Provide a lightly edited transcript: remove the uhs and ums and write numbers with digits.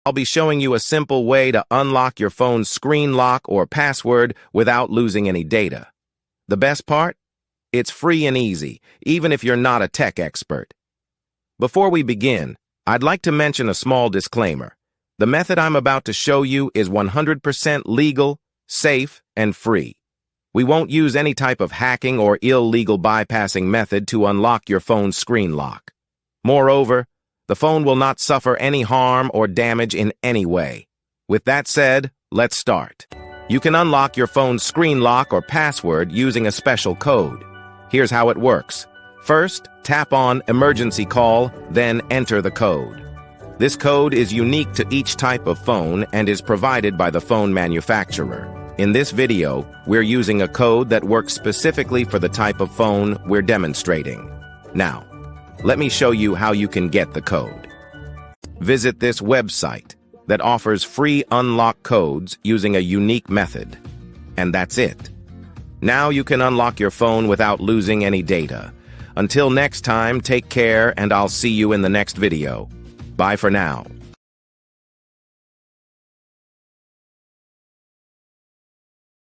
I'll be showing you a simple way to unlock your phone's screen lock or password without losing any data. The best part? It's free and easy, even if you're not a tech expert. Before we begin, I'd like to mention a small disclaimer. The method I'm about to show you is 100% legal, safe, and free. We won't use any type of hacking or illegal bypassing method to unlock your phone's screen lock. Moreover, the phone will not suffer any harm or damage in any way. With that said, let's start. You can unlock your phone's screen lock or password using a special code. Here's how it works. First, tap on Emergency Call, then enter the code. This code is unique to each type of phone and is provided by the phone manufacturer. In this video, we're using a code that works specifically for the type of phone we're demonstrating. Now, let me show you how you can get the code. Visit this website that offers free unlock codes using a unique method. And that's it. Now you can unlock your phone without losing any data. Until next time, take care, and I'll see you in the next video. Bye for now.